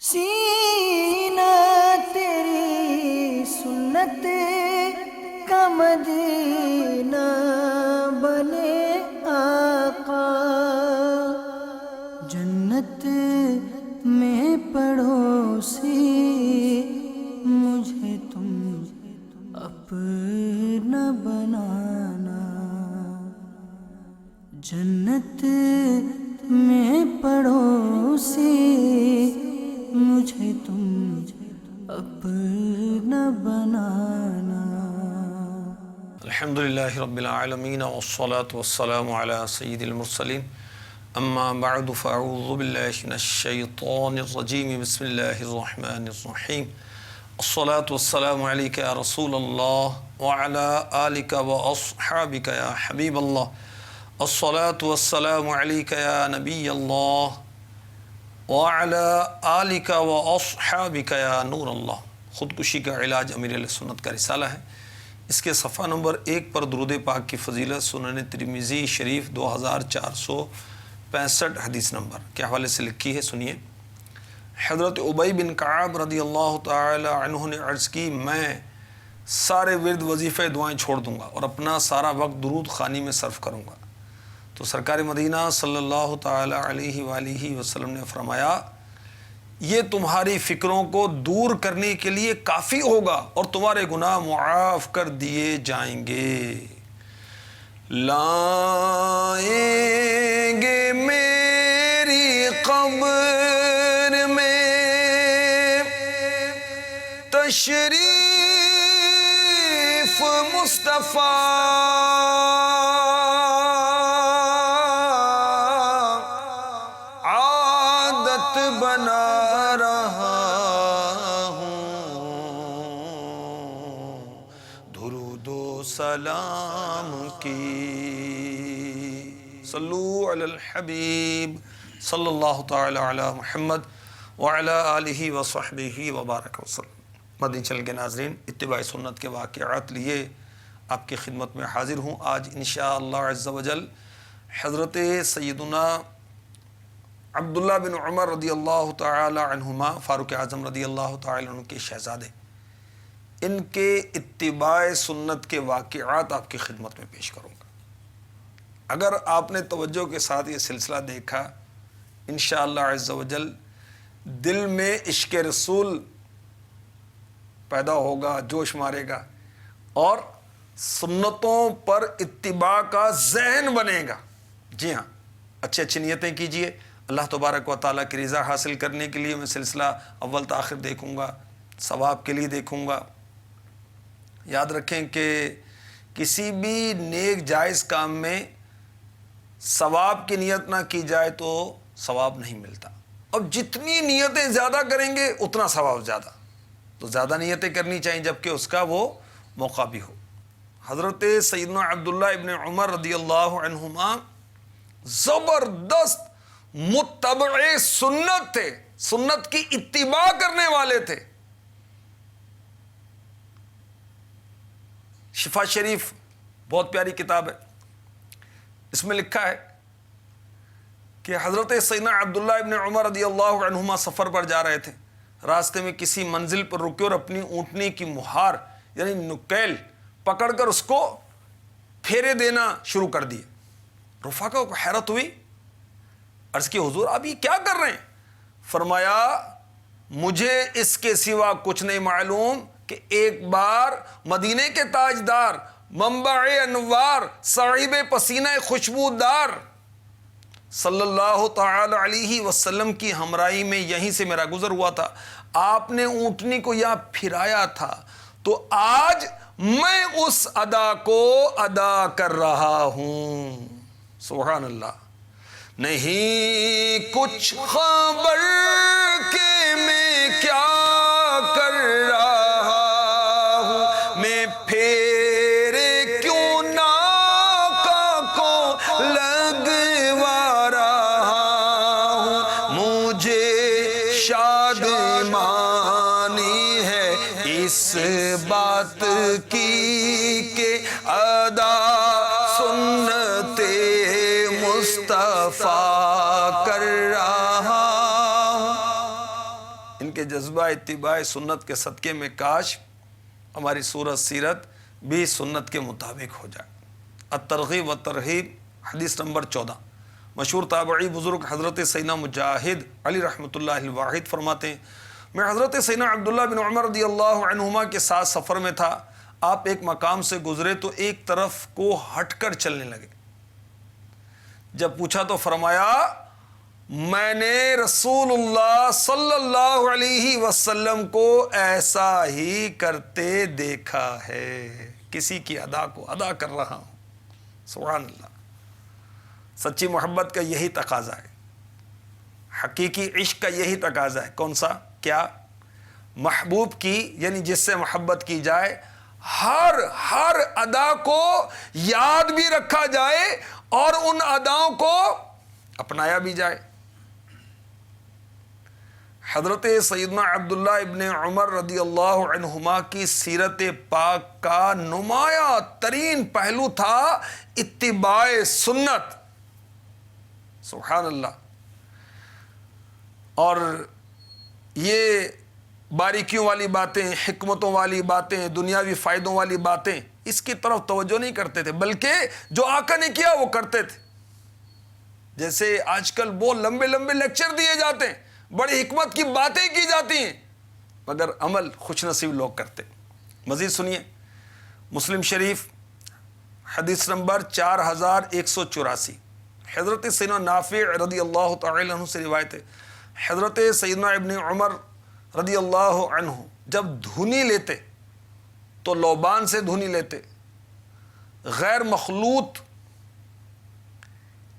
سینہ تیری سنت کا مدینہ بنے آقا، جنت میں پڑوسی مجھے تم اپنا بنانا، جنت میں پڑوسی مجھے تم اپنا بنانا۔ الحمدللہ رب العالمین والصلاة والسلام علی سید المرسلین، اما بعد فاعوذ باللہ من الشیطان الرجیم، بسم اللہ الرحمن الرحیم۔ الصلاة والسلام علیک یا رسول اللہ وعلی آلک واصحابک یا حبیب اللہ، الصلاة والسلام علیک یا نبی اللہ وعلی آلک واصحابک یا نور اللہ۔ خودکشی کا علاج امیر اہل سنت کا رسالہ ہے، اس کے صفحہ نمبر 1 پر درود پاک کی فضیلت سنن ترمذی شریف 2465 حدیث نمبر کے حوالے سے لکھی ہے، سنیے۔ حضرت ابی بن کعب رضی اللہ تعالی عنہ نے عرض کی، میں سارے ورد وظیفے دعائیں چھوڑ دوں گا اور اپنا سارا وقت درود خوانی میں صرف کروں گا۔ تو سرکار مدینہ صلی اللہ تعالی علیہ وآلہ وسلم نے فرمایا، یہ تمہاری فکروں کو دور کرنے کے لیے کافی ہوگا اور تمہارے گناہ معاف کر دیے جائیں گے۔ لائیں گے میری قبر میں تشریف مصطفیٰ، عادت بنا رہا ہوں درود و سلام کی۔ صلو علی الحبیب صلی اللہ تعالی علی محمد وعلی آلہ وصحبہ وبارک وسلم۔ مدنی چینل کے ناظرین، اتباع سنت کے واقعات لیے آپ کی خدمت میں حاضر ہوں۔ آج انشاءاللہ عز و جل حضرت سیدنا عبداللہ بن عمر رضی اللہ تعالی عنہما، فاروق اعظم رضی اللہ تعالی عنہ کے شہزادے، ان کے اتباع سنت کے واقعات آپ کی خدمت میں پیش کروں گا۔ اگر آپ نے توجہ کے ساتھ یہ سلسلہ دیکھا، انشاءاللہ عز و جل دل میں عشق رسول پیدا ہوگا، جوش مارے گا اور سنتوں پر اتباع کا ذہن بنے گا۔ جی ہاں، اچھی اچھی نیتیں کیجئے، اللہ تبارک و تعالیٰ کی رضا حاصل کرنے کے لیے میں سلسلہ اول تاخر دیکھوں گا، ثواب کے لیے دیکھوں گا۔ یاد رکھیں کہ کسی بھی نیک جائز کام میں ثواب کی نیت نہ کی جائے تو ثواب نہیں ملتا، اب جتنی نیتیں زیادہ کریں گے اتنا ثواب زیادہ، تو زیادہ نیتیں کرنی چاہیے جبکہ اس کا وہ موقع بھی ہو۔ حضرت سیدنا عبداللہ ابن عمر رضی اللہ عنہما زبردست متبع سنت تھے، سنت کی اتباع کرنے والے تھے۔ شفا شریف بہت پیاری کتاب ہے، اس میں لکھا ہے کہ حضرت سیدنا عبداللہ ابن عمر رضی اللہ عنہما سفر پر جا رہے تھے، راستے میں کسی منزل پر رکے اور اپنی اونٹنی کی مہار یعنی نکیل پکڑ کر اس کو پھیرے دینا شروع کر دیے۔ رفاقہ کو حیرت ہوئی، عرض کی حضور آپ یہ کیا کر رہے ہیں؟ فرمایا مجھے اس کے سوا کچھ نہیں معلوم کہ ایک بار مدینے کے تاجدار، منبع انوار، صاحب پسینہ خوشبودار صلی اللہ تعالی علیہ وسلم کی ہمراہی میں یہیں سے میرا گزر ہوا تھا، آپ نے اونٹنی کو یہاں پھرایا تھا، تو آج میں اس ادا کو ادا کر رہا ہوں۔ سبحان اللہ۔ نہیں کچھ خبر کہ میں کیا کر رہا ہوں، میں پھیرے کیوں نہ آقا کو لگوا رہا ہوں، مجھے شادمانی ہے اس بات کی کہ ادا سنت مصطفیٰ کر رہا ہوں۔ ان کے جذبہ اتباع سنت کے صدقے میں کاش ہماری صورت سیرت بھی سنت کے مطابق ہو جائے۔ الترغیب و ترغیب حدیث نمبر 14۔ مشہور تابعی بزرگ حضرت سیدنا مجاہد علی رحمۃ اللہ الواحد فرماتے ہیں میں حضرت سیدنا عبداللہ بن عمر رضی اللہ عنہما کے ساتھ سفر میں تھا، آپ ایک مقام سے گزرے تو ایک طرف کو ہٹ کر چلنے لگے۔ جب پوچھا تو فرمایا میں نے رسول اللہ صلی اللہ علیہ وسلم کو ایسا ہی کرتے دیکھا ہے، کسی کی ادا کو ادا کر رہا ہوں۔ سبحان اللہ، سچی محبت کا یہی تقاضا ہے، حقیقی عشق کا یہی تقاضا ہے۔ کون سا؟ کیا؟ محبوب کی یعنی جس سے محبت کی جائے ہر ادا کو یاد بھی رکھا جائے اور ان اداؤں کو اپنایا بھی جائے۔ حضرت سیدنا عبداللہ ابن عمر رضی اللہ عنہما کی سیرت پاک کا نمایاں ترین پہلو تھا اتباع سنت۔ سبحان اللہ۔ اور یہ باریکیوں والی باتیں، حکمتوں والی باتیں، دنیاوی فائدوں والی باتیں اس کی طرف توجہ نہیں کرتے تھے، بلکہ جو آقا نے کیا وہ کرتے تھے۔ جیسے آج کل بہت لمبے لمبے لیکچر دیے جاتے ہیں، بڑی حکمت کی باتیں کی جاتی ہیں، مگر عمل خوش نصیب لوگ کرتے۔ مزید سنیے، مسلم شریف حدیث نمبر 4184، حضرت سیدنا نافع رضی اللہ تعالی عنہ سے روایت ہے، حضرت سیدنا ابن عمر رضی اللہ عنہ جب دھنی لیتے تو لوبان سے دھنی لیتے، غیر مخلوط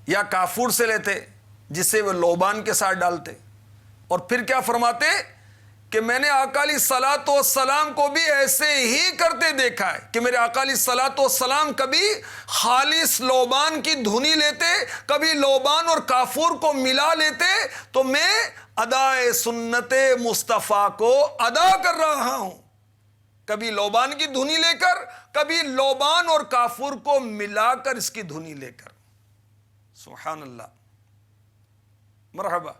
یا کافور سے لیتے جسے وہ لوبان کے ساتھ ڈالتے، اور پھر کیا فرماتے کہ میں نے آقا علیہ الصلوۃ والسلام کو بھی ایسے ہی کرتے دیکھا ہے کہ میرے آقا علیہ الصلوۃ والسلام کبھی خالص لوبان کی دھنی لیتے، کبھی لوبان اور کافور کو ملا لیتے، تو میں ادائے سنت مصطفیٰ کو ادا کر رہا ہوں، کبھی لوبان کی دھنی لے کر، کبھی لوبان اور کافور کو ملا کر اس کی دھنی لے کر۔ سبحان اللہ، مرحبا۔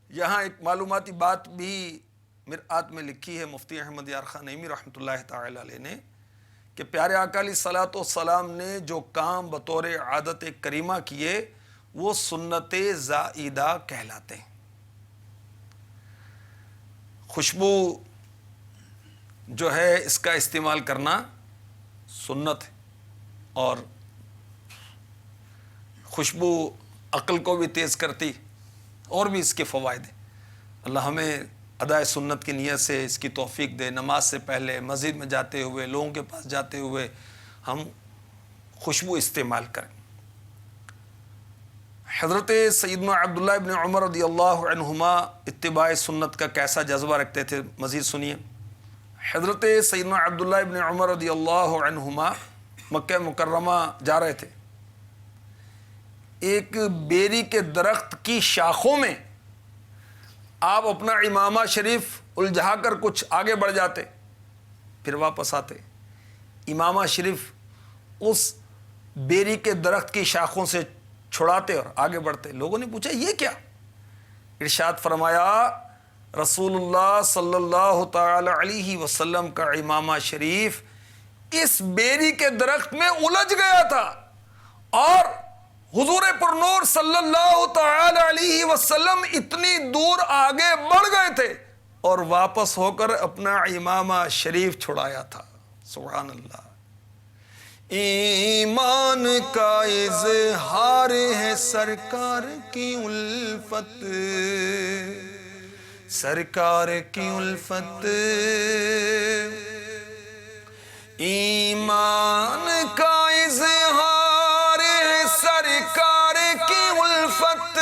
یہاں ایک معلوماتی بات بھی مرآت میں لکھی ہے مفتی احمد یار خان نعیمی رحمۃ اللہ تعالی علیہ نے، کہ پیارے آقا علیہ الصلوۃ والسلام نے جو کام بطور عادت کریمہ کیے وہ سنت زائدہ کہلاتے ہیں۔ خوشبو جو ہے اس کا استعمال کرنا سنت ہے، اور خوشبو عقل کو بھی تیز کرتی، اور بھی اس کے فوائد ہیں۔ اللہ ہمیں ادائے سنت کی نیت سے اس کی توفیق دے، نماز سے پہلے، مسجد میں جاتے ہوئے، لوگوں کے پاس جاتے ہوئے ہم خوشبو استعمال کریں۔ حضرت سیدنا عبداللہ ابن عمر رضی اللہ عنہما اتباع سنت کا کیسا جذبہ رکھتے تھے، مزید سنیے۔ حضرت سیدنا عبداللہ ابن عمر رضی اللہ عنہما مکہ مکرمہ جا رہے تھے، ایک بیری کے درخت کی شاخوں میں آپ اپنا امامہ شریف الجھا کر کچھ آگے بڑھ جاتے، پھر واپس آتے، امامہ شریف اس بیری کے درخت کی شاخوں سے چھڑاتے اور آگے بڑھتے۔ لوگوں نے پوچھا یہ کیا؟ ارشاد فرمایا رسول اللہ صلی اللہ تعالی علیہ وسلم کا امامہ شریف اس بیری کے درخت میں الجھ گیا تھا، اور حضور پر نور صلی اللہ تعالی علیہ وسلم اتنی دور آگے بڑھ گئے تھے اور واپس ہو کر اپنا امامہ شریف چھڑایا تھا۔ سبحان اللہ۔ ایمان کا اظہار ہے سرکار کی الفت، سرکار کی الفت، ایمان کا اظہار ہے سرکار کی الفت،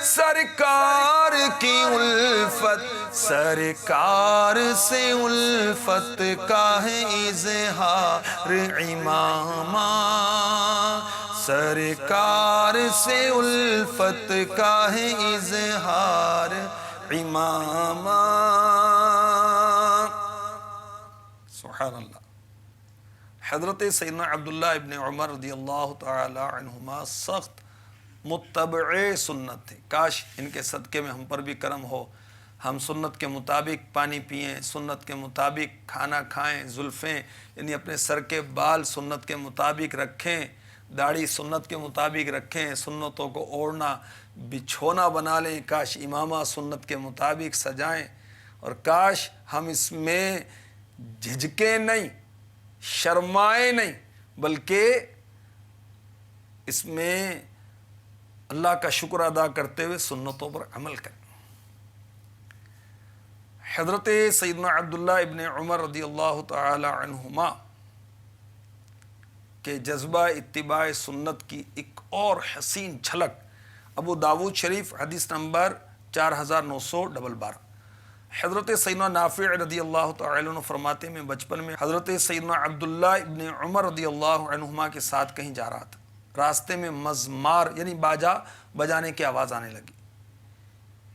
سرکار کی الفت، سرکار سے الفت کا ہے اظہار امامہ، سرکار سے الفت کا ہے اظہار امامہ۔ سبحان اللہ۔ حضرت سیدنا عبداللہ ابن عمر رضی اللہ تعالی عنہما سخت متبع سنت تھے. کاش ان کے صدقے میں ہم پر بھی کرم ہو, ہم سنت کے مطابق پانی پئیں, سنت کے مطابق کھانا کھائیں, زلفیں یعنی اپنے سر کے بال سنت کے مطابق رکھیں, داڑھی سنت کے مطابق رکھیں, سنتوں کو اوڑھنا بچھونا بنا لیں, کاش امامہ سنت کے مطابق سجائیں, اور کاش ہم اس میں جھجکیں نہیں, شرمائیں نہیں, بلکہ اس میں اللہ کا شکر ادا کرتے ہوئے سنتوں پر عمل کریں. حضرت سیدنا عبداللہ ابن عمر رضی اللہ تعالی عنہما کے جذبہ اتباع سنت کی ایک اور حسین جھلک ابو داود شریف حدیث نمبر 4912. حضرت سیدنا نافع رضی اللہ تعالی عنہ فرماتے میں بچپن میں حضرت سیدنا عبداللہ ابن عمر رضی اللہ عنہما کے ساتھ کہیں جا رہا تھا. راستے میں مزمار یعنی باجا بجانے کی آواز آنے لگی.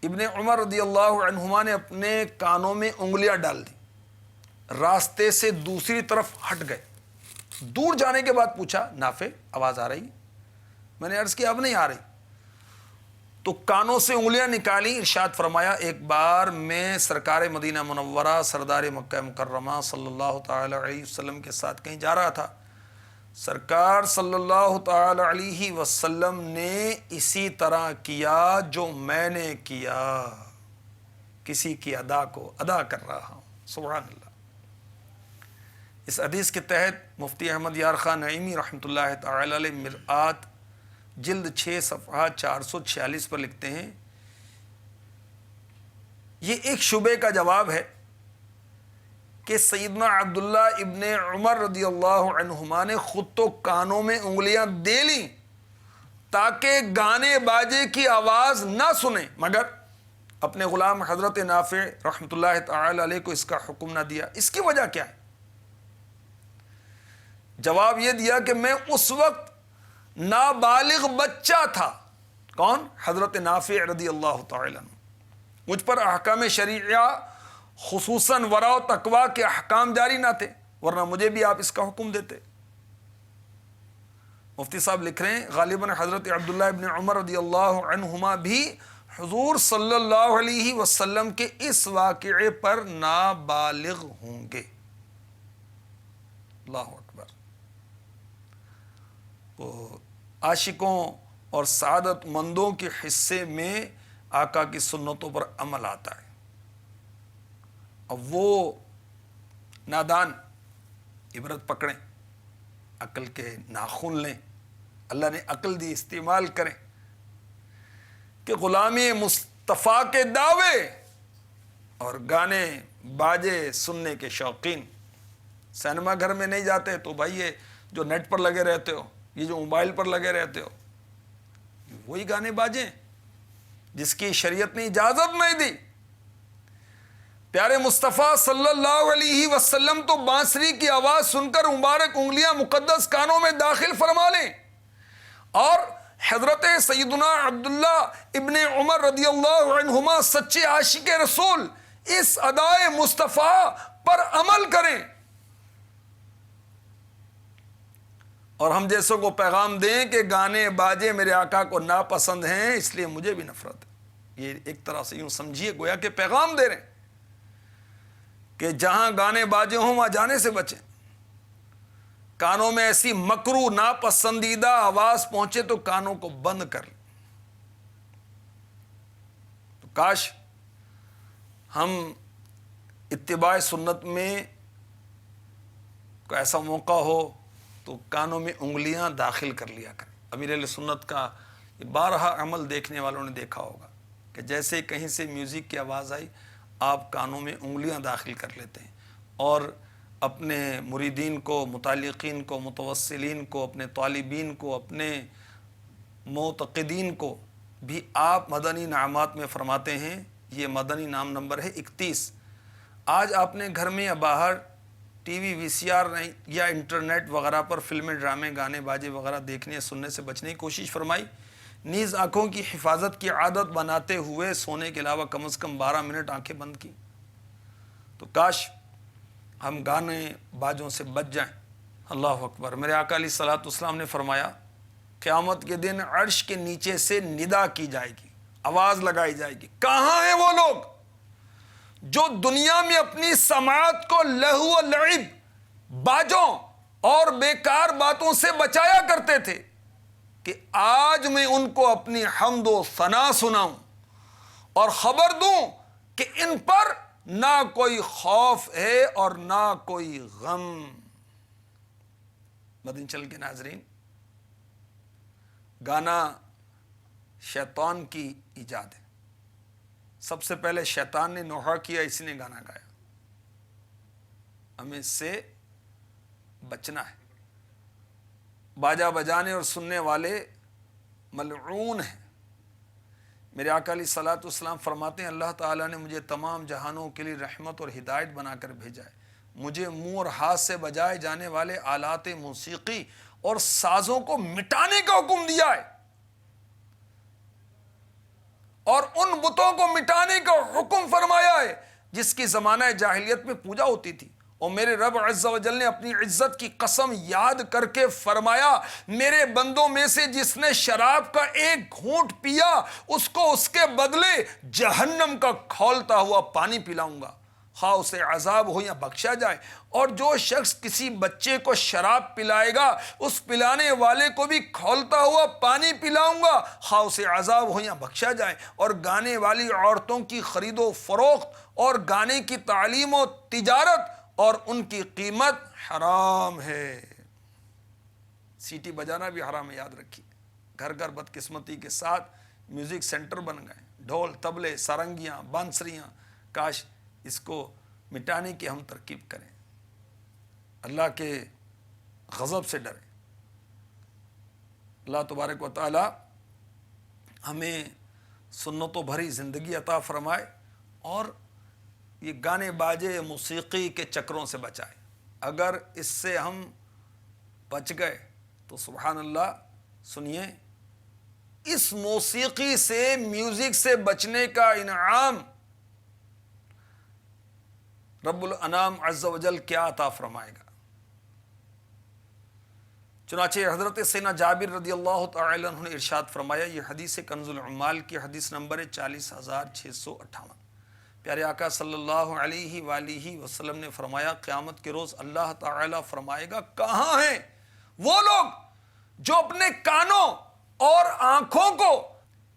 ابن عمر رضی اللہ عنہما نے اپنے کانوں میں انگلیاں ڈال دی, راستے سے دوسری طرف ہٹ گئے. دور جانے کے بعد پوچھا, نافع آواز آ رہی؟ میں نے عرض کیا اب نہیں آ رہی. تو کانوں سے انگلیاں نکالی. ارشاد فرمایا, ایک بار میں سرکار مدینہ منورہ سردار مکہ مکرمہ صلی اللہ تعالی علیہ وسلم کے ساتھ کہیں جا رہا تھا. سرکار صلی اللہ تعالی علیہ وسلم نے اسی طرح کیا جو میں نے کیا, کسی کی ادا کو ادا کر رہا ہوں. سبحان اللہ. اس حدیث کے تحت مفتی احمد یار خان نعیمی رحمۃ اللہ تعالی علیہ مرآت جلد 6 صفحہ 446 پر لکھتے ہیں, یہ ایک شبے کا جواب ہے کہ سیدنا عبداللہ ابن عمر رضی اللہ عنہما نے خود تو کانوں میں انگلیاں دے لیں تاکہ گانے باجے کی آواز نہ سنیں, مگر اپنے غلام حضرت نافع رحمۃ اللہ تعالی علیہ کو اس کا حکم نہ دیا. اس کی وجہ کیا ہے؟ جواب یہ دیا کہ میں اس وقت نابالغ بچہ تھا. کون؟ حضرت نافع رضی اللہ تعالی عنہ. مجھ پر احکام شریعہ خصوصاً ورع و تقوی کے احکام جاری نہ تھے, ورنہ مجھے بھی آپ اس کا حکم دیتے. مفتی صاحب لکھ رہے ہیں, غالباً حضرت عبداللہ ابن عمر رضی اللہ عنہما بھی حضور صلی اللہ علیہ وسلم کے اس واقعے پر نابالغ ہوں گے. اللہ اکبر. وہ عاشقوں اور سعادت مندوں کے حصے میں آقا کی سنتوں پر عمل آتا ہے. اب وہ نادان عبرت پکڑیں, عقل کے ناخن لیں, اللہ نے عقل دی استعمال کریں کہ غلامی مصطفیٰ کے دعوے اور گانے باجے سننے کے شوقین. سینما گھر میں نہیں جاتے تو بھائی یہ جو نیٹ پر لگے رہتے ہو, یہ جو موبائل پر لگے رہتے ہو, وہی گانے باجے جس کی شریعت نے اجازت نہیں دی. پیارے مصطفیٰ صلی اللہ علیہ وسلم تو بانسری کی آواز سن کر مبارک انگلیاں مقدس کانوں میں داخل فرما لیں, اور حضرت سیدنا عبداللہ ابن عمر رضی اللہ عنہما سچے عاشق رسول اس ادائے مصطفیٰ پر عمل کریں, اور ہم جیسوں کو پیغام دیں کہ گانے باجے میرے آقا کو ناپسند ہیں اس لیے مجھے بھی نفرت ہے. یہ ایک طرح سے یوں سمجھیے گویا کہ پیغام دے رہے ہیں کہ جہاں گانے باجے ہوں وہاں جانے سے بچیں. کانوں میں ایسی مکروہ ناپسندیدہ آواز پہنچے تو کانوں کو بند کر لیں. تو کاش ہم اتباع سنت میں کوئی ایسا موقع ہو تو کانوں میں انگلیاں داخل کر لیا کریں. امیر اہل سنت کا یہ بارہا عمل دیکھنے والوں نے دیکھا ہوگا کہ جیسے کہیں سے میوزک کی آواز آئی آپ کانوں میں انگلیاں داخل کر لیتے ہیں, اور اپنے مریدین کو, متعلقین کو, متوسلین کو, اپنے طالبین کو, اپنے معتقدین کو بھی آپ مدنی انعامات میں فرماتے ہیں. یہ مدنی انعام نمبر ہے 31. آج آپ نے گھر میں یا باہر ٹی وی وی سی آر یا انٹرنیٹ وغیرہ پر فلمیں, ڈرامے, گانے باجے وغیرہ دیکھنے یا سننے سے بچنے کی کوشش فرمائی. نیز آنکھوں کی حفاظت کی عادت بناتے ہوئے سونے کے علاوہ کم از کم 12 منٹ آنکھیں بند کی. تو کاش ہم گانے باجوں سے بچ جائیں. اللہ اکبر. میرے آقا علیہ الصلوۃ والسلام نے فرمایا قیامت کے دن عرش کے نیچے سے ندا کی جائے گی، آواز لگائی جائے گی، کہاں ہیں وہ لوگ جو دنیا میں اپنی سماعت کو لہو و لعب، باجوں اور بیکار باتوں سے بچایا کرتے تھے، کہ آج میں ان کو اپنی حمد و ثنا سناؤں اور خبر دوں کہ ان پر نہ کوئی خوف ہے اور نہ کوئی غم۔ مدنی چینل کے ناظرین، گانا شیطان کی ایجاد ہے۔ سب سے پہلے شیطان نے نوحہ کیا، اسی نے گانا گایا۔ ہمیں اس سے بچنا ہے۔ باجا بجانے اور سننے والے ملعون ہیں۔ میرے آقا علیہ الصلوۃ والسلام فرماتے ہیں اللہ تعالیٰ نے مجھے تمام جہانوں کے لیے رحمت اور ہدایت بنا کر بھیجا ہے۔ مجھے منہ اور ہاتھ سے بجائے جانے والے آلات موسیقی اور سازوں کو مٹانے کا حکم دیا ہے، اور ان بتوں کو مٹانے کا حکم فرمایا ہے جس کی زمانہ جاہلیت میں پوجا ہوتی تھی۔ اور میرے رب عز و جل نے اپنی عزت کی قسم یاد کر کے فرمایا، میرے بندوں میں سے جس نے شراب کا ایک گھونٹ پیا اس کو اس کے بدلے جہنم کا کھولتا ہوا پانی پلاؤں گا، خواہ اسے عذاب ہو یا بخشا جائے۔ اور جو شخص کسی بچے کو شراب پلائے گا اس پلانے والے کو بھی کھولتا ہوا پانی پلاؤں گا، خواہ اسے عذاب ہو یا بخشا جائے۔ اور گانے والی عورتوں کی خرید و فروخت اور گانے کی تعلیم و تجارت اور ان کی قیمت حرام ہے۔ سیٹی بجانا بھی حرام ہے، یاد رکھیے۔ گھر گھر بدقسمتی کے ساتھ میوزک سینٹر بن گئے، ڈھول، طبلے، سارنگیاں، بانسریاں۔ کاش اس کو مٹانے کی ہم ترکیب کریں، اللہ کے غضب سے ڈریں۔ اللہ تبارک و تعالی ہمیں سنتوں بھری زندگی عطا فرمائے اور یہ گانے باجے موسیقی کے چکروں سے بچائے۔ اگر اس سے ہم بچ گئے تو سبحان اللہ، سنیے، اس موسیقی سے، میوزک سے بچنے کا انعام رب الانام عز و جل کیا عطا فرمائے گا۔ چنانچہ حضرت سیدنا جابر رضی اللہ تعالی عنہ نے ارشاد فرمایا، یہ حدیث کنز العمال کی حدیث نمبر 40658۔ پیارے آقا صلی اللہ علیہ وآلہ وسلم نے فرمایا، قیامت کے روز اللہ تعالی فرمائے گا، کہاں ہیں وہ لوگ جو اپنے کانوں اور آنکھوں کو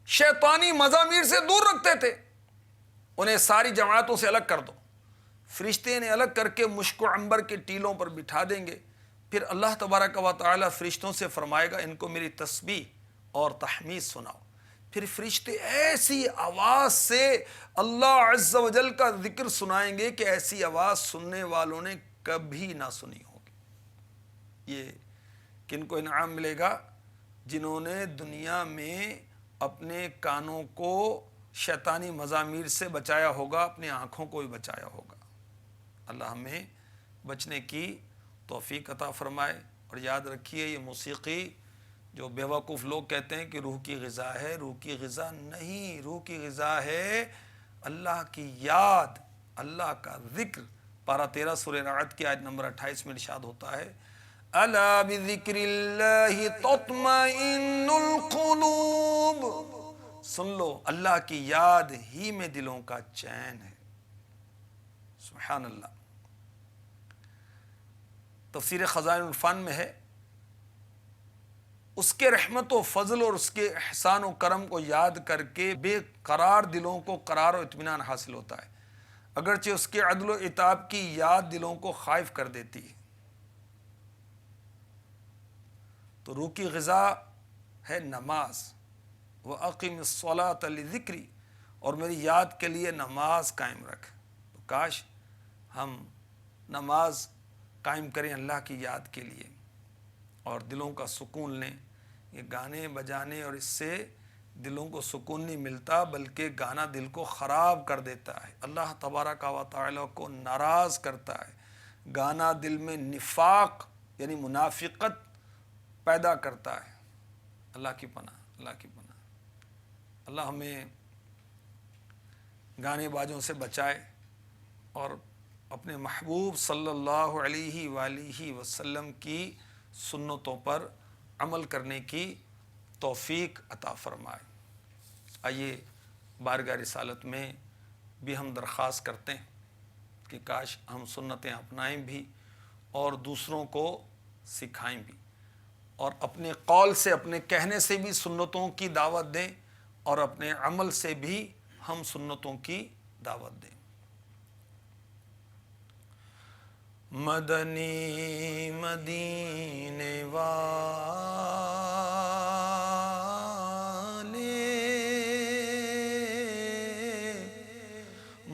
شیطانی مزامیر سے دور رکھتے تھے؟ انہیں ساری جماعتوں سے الگ کر دو۔ فرشتے انہیں الگ کر کے مشک و عنبر کے ٹیلوں پر بٹھا دیں گے۔ پھر اللہ تبارک و تعالی فرشتوں سے فرمائے گا، ان کو میری تسبیح اور تحمید سناؤ۔ پھر فرشتے ایسی آواز سے اللہ عز و جل کا ذکر سنائیں گے کہ ایسی آواز سننے والوں نے کبھی نہ سنی ہوگی۔ یہ کن کو انعام ملے گا؟ جنہوں نے دنیا میں اپنے کانوں کو شیطانی مزامیر سے بچایا ہوگا، اپنی آنکھوں کو بھی بچایا ہوگا۔ اللہ ہمیں بچنے کی توفیق عطا فرمائے۔ اور یاد رکھیے، یہ موسیقی جو بیوقوف لوگ کہتے ہیں کہ روح کی غذا ہے، روح کی غذا نہیں، روح کی غذا ہے اللہ کی یاد، اللہ کا ذکر۔ پارہ 13 سورہ رعد کی آیت نمبر 28 میں ارشاد ہوتا ہے، الا بذکر اللہ تطمئن القلوب، سن لو اللہ کی یاد ہی میں دلوں کا چین ہے۔ سبحان اللہ۔ تفسیر خزائن الفن میں ہے، اس کے رحمت و فضل اور اس کے احسان و کرم کو یاد کر کے بے قرار دلوں کو قرار و اطمینان حاصل ہوتا ہے، اگرچہ اس کے عدل و عتاب کی یاد دلوں کو خائف کر دیتی ہے۔ تو روح کی غذا ہے نماز، وَأَقِمِ الصَّلَاةَ لِذِكْرِي، اور میری یاد کے لیے نماز قائم رکھ۔ تو کاش ہم نماز قائم کریں اللہ کی یاد کے لیے اور دلوں کا سکون لیں۔ یہ گانے بجانے اور اس سے دلوں کو سکون نہیں ملتا، بلکہ گانا دل کو خراب کر دیتا ہے، اللہ تبارک و تعالی کو ناراض کرتا ہے۔ گانا دل میں نفاق یعنی منافقت پیدا کرتا ہے۔ اللہ کی پناہ، اللہ کی پناہ۔ اللہ ہمیں گانے بازوں سے بچائے اور اپنے محبوب صلی اللہ علیہ وآلہ وسلم کی سنتوں پر عمل کرنے کی توفیق عطا فرمائے۔ آئیے بارگاہ رسالت میں بھی ہم درخواست کرتے ہیں کہ کاش ہم سنتیں اپنائیں بھی اور دوسروں کو سکھائیں بھی، اور اپنے قول سے، اپنے کہنے سے بھی سنتوں کی دعوت دیں، اور اپنے عمل سے بھی ہم سنتوں کی دعوت دیں۔ مدنی مدینے والے،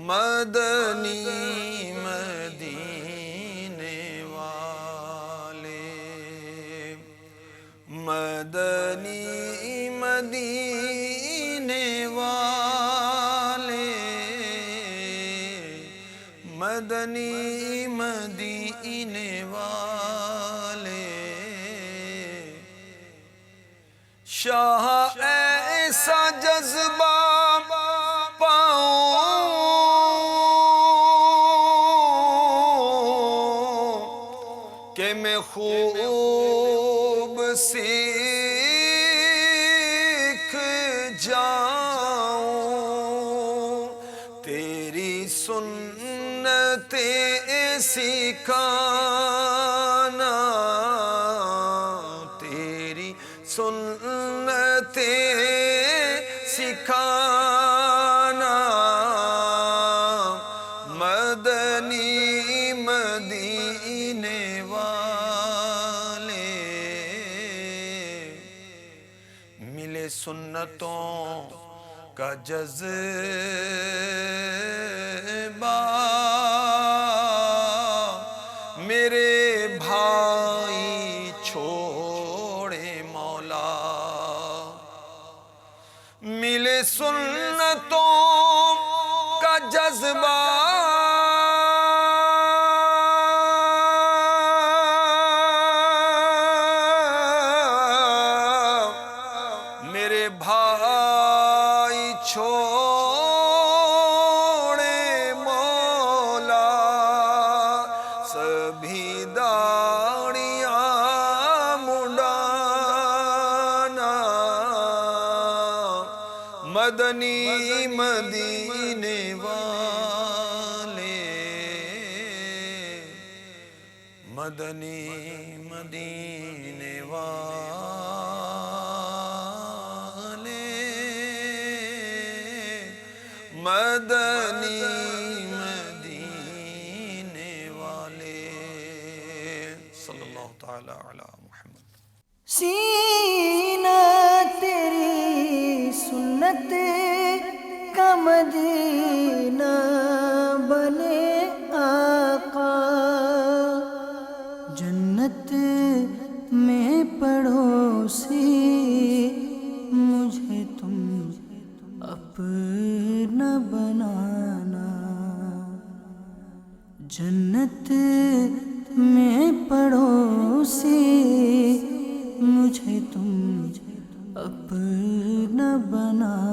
مدنی مدینے والے، مدنی مدینے والے، مدنی مدینے والے، شاہ ایسا جذبہ پاؤں کہ میں خوب سیکھ جاؤں، تیری سنتیں سکھانا، تیری سنتیں سکھانا، مدنی مدینے والے، ملے سنتوں کا جذبہ میرے بھائی چھوڑے مولا، ملے سنتوں کا جذبہ میرے بھائی چھوڑے مولا، سبھی داڑیاں مڈانا، مدنی مدینے والے، مدنی مدینے والے، مدنی مدینے والے، صلی اللہ تعالی علی محمد۔ سینہ تیری سنت کا مدینہ بنے آقا، جنت میں پڑوسی مجھے تم اپنا بنانا، جنت میں پڑوسی مجھے تم اپنا بنانا۔